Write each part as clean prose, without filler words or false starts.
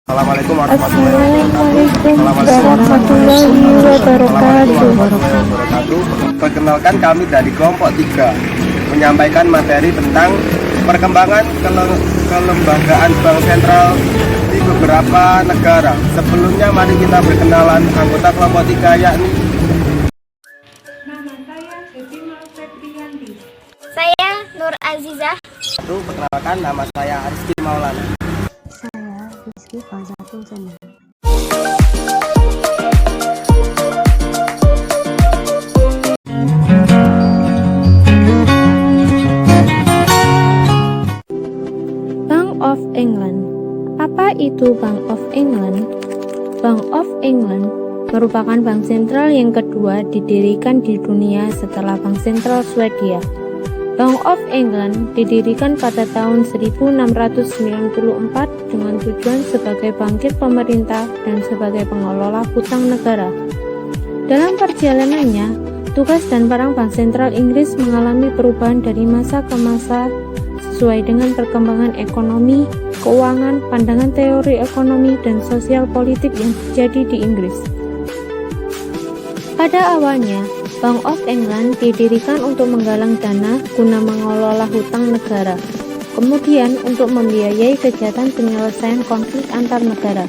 Assalamualaikum Assalamualaikum warahmatullahi warahmatullahi wabarakatuh. Perkenalkan, kami dari kelompok 3 menyampaikan materi tentang perkembangan kelembagaan bank sentral di beberapa negara. Sebelumnya mari kita berkenalan anggota kelompok 3, yakni Nama saya Devina Febrianti. Saya Nur Azizah. Perkenalkan, nama saya Rizky Maulana. Saya Rizky Fazatul Sana. Bank of England. Apa itu Bank of England? Bank of England merupakan bank sentral yang kedua didirikan di dunia setelah Bank Sentral Swedia. Bank of England didirikan pada tahun 1694 dengan tujuan sebagai bangkit pemerintah dan sebagai pengelola hutang negara. Dalam perjalanannya, tugas dan peran Bank Sentral Inggris mengalami perubahan dari masa ke masa sesuai dengan perkembangan ekonomi, keuangan, pandangan teori ekonomi, dan sosial politik yang terjadi di Inggris. Pada awalnya, Bank of England didirikan untuk menggalang dana guna mengelola hutang negara, kemudian untuk membiayai kegiatan penyelesaian konflik antar negara.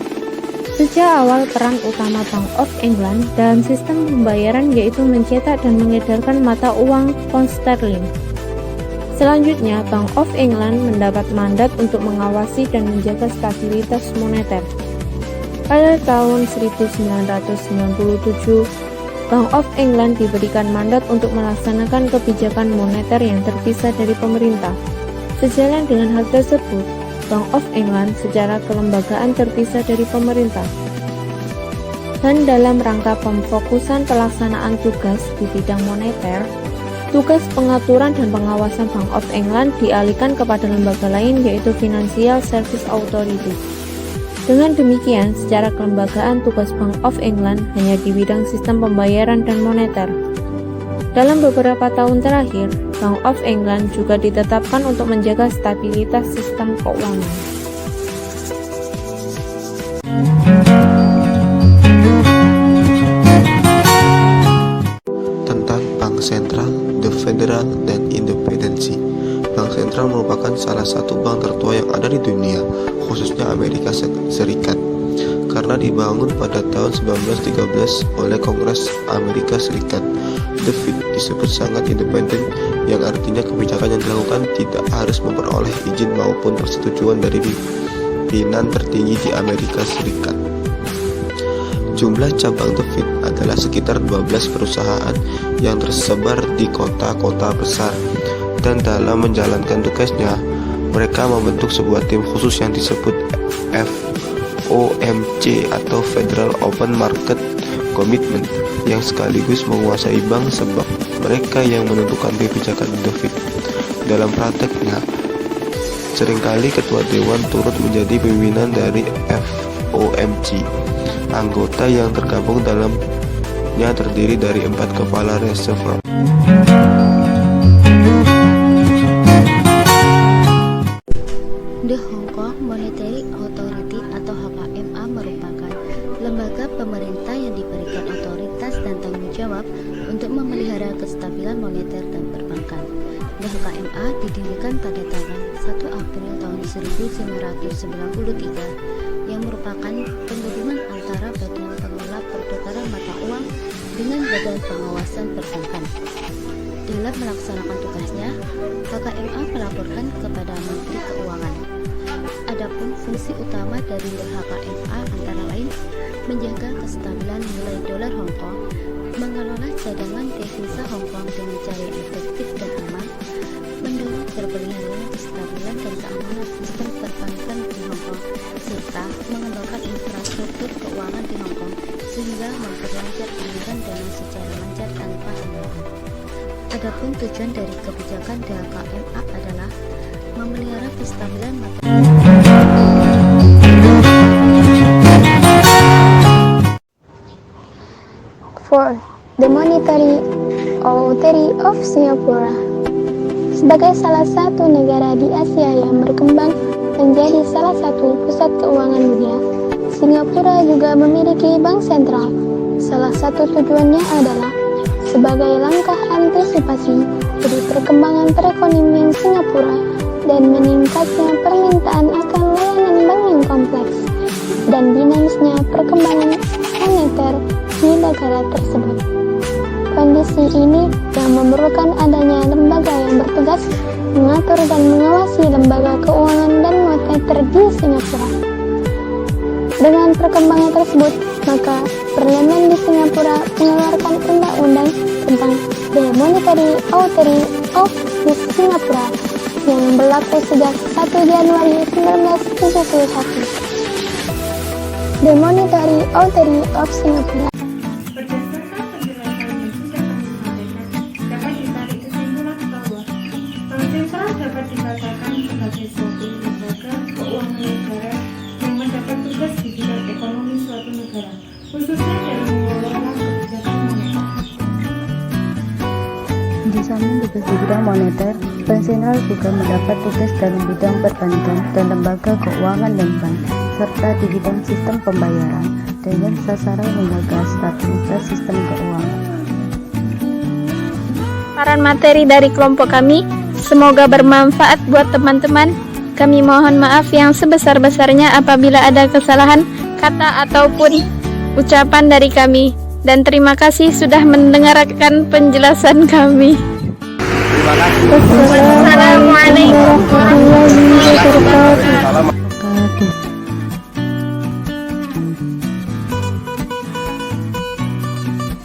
Sejak awal, peran utama Bank of England dalam sistem pembayaran yaitu mencetak dan mengedarkan mata uang pound sterling. Selanjutnya, Bank of England mendapat mandat untuk mengawasi dan menjaga stabilitas moneter. Pada tahun 1997, Bank of England diberikan mandat untuk melaksanakan kebijakan moneter yang terpisah dari pemerintah. Sejalan dengan hal tersebut, Bank of England secara kelembagaan terpisah dari pemerintah. Dan dalam rangka pemfokusan pelaksanaan tugas di bidang moneter, tugas pengaturan dan pengawasan Bank of England dialihkan kepada lembaga lain yaitu Financial Services Authority. Dengan demikian, secara kelembagaan tugas Bank of England hanya di bidang sistem pembayaran dan moneter. Dalam beberapa tahun terakhir, Bank of England juga ditetapkan untuk menjaga stabilitas sistem keuangan. Tentang Bank Sentral, The Federal, dan Independensi. Bank Sentral merupakan salah satu bank tertua yang ada di dunia, khususnya Amerika Serikat, karena dibangun pada tahun 1913 oleh Kongres Amerika Serikat. The Fed disebut sangat independen, yang artinya kebijakan yang dilakukan tidak harus memperoleh izin maupun persetujuan dari pimpinan tertinggi di Amerika Serikat. Jumlah cabang The Fed adalah sekitar 12 perusahaan yang tersebar di kota-kota besar, dan dalam menjalankan tugasnya, mereka membentuk sebuah tim khusus yang disebut FOMC atau Federal Open Market Commitment, yang sekaligus menguasai bank sebab mereka yang menentukan kebijakan The Fed. Dalam prakteknya, seringkali ketua dewan turut menjadi pimpinan dari FOMC. Anggota yang tergabung dalamnya terdiri dari 4 kepala reserve. The Hong Kong Monetary Authority atau HKMA merupakan lembaga pemerintah yang diberikan otoritas dan tanggung jawab untuk memelihara kestabilan moneter dan perbankan. The HKMA didirikan pada tanggal 1 April tahun 1993 yang merupakan penggabungan antara Badan Pengelola Pertukaran Mata Uang dengan Badan Pengawasan Perbankan. Dalam melaksanakan tugasnya, HKMA melaporkan kepada Menteri Keuangan. Adapun fungsi utama dari HKMA antara lain menjaga kestabilan nilai dolar Hong Kong, mengelola cadangan devisa Hong Kong dengan cara yang efektif dan aman, mendorong terpeliharanya kestabilan dan keamanan sistem perbankan di Hong Kong, serta mengembangkan infrastruktur keuangan di Hong Kong sehingga memperlancar aliran dana secara lancar tanpa hambatan. Adapun tujuan dari kebijakan HKMA adalah memelihara kestabilan mata. For the Monetary Authority of Singapore, sebagai salah satu negara di Asia yang berkembang menjadi salah satu pusat keuangan dunia, Singapura juga memiliki bank sentral. Salah satu tujuannya adalah sebagai langkah antisipasi dari perkembangan perekonomian Singapura dan meningkatnya permintaan akan layanan bank yang kompleks dan dinamisnya perkembangan moneter di negara tersebut. Kondisi ini yang memerlukan adanya lembaga yang bertugas mengatur dan mengawasi lembaga keuangan dan moneter di Singapura. Dengan perkembangan tersebut, maka Parlemen di Singapura mengeluarkan undang-undang tentang The Monetary Authority of Singapura yang berlaku sejak 1 Januari 1971. The Monetary Authority of Singapura. Berdasarkan penjelasan yang sudah kami sampaikan, dapat ditarik kesimpulan bahwa Bank Sentral dapat dikatakan sebagai suatu lembaga keuangan negara yang mendapat tugas di bidang ekonomi suatu negara, khususnya dalam mengelola kebijakan moneter. Di samping tugas di bidang moneter, Bank Sentral juga mendapat tugas dalam bidang perbankan dan lembaga keuangan dan bank, serta di bidang sistem pembayaran dengan sasaran menjaga stabilitas sistem keuangan. Paparan materi dari kelompok kami semoga bermanfaat buat teman-teman. Kami mohon maaf yang sebesar-besarnya apabila ada kesalahan kata ataupun ucapan dari kami. Dan terima kasih sudah mendengarkan penjelasan kami. Terima kasih. Wassalamualaikum warahmatullahi wabarakatuh. Salam.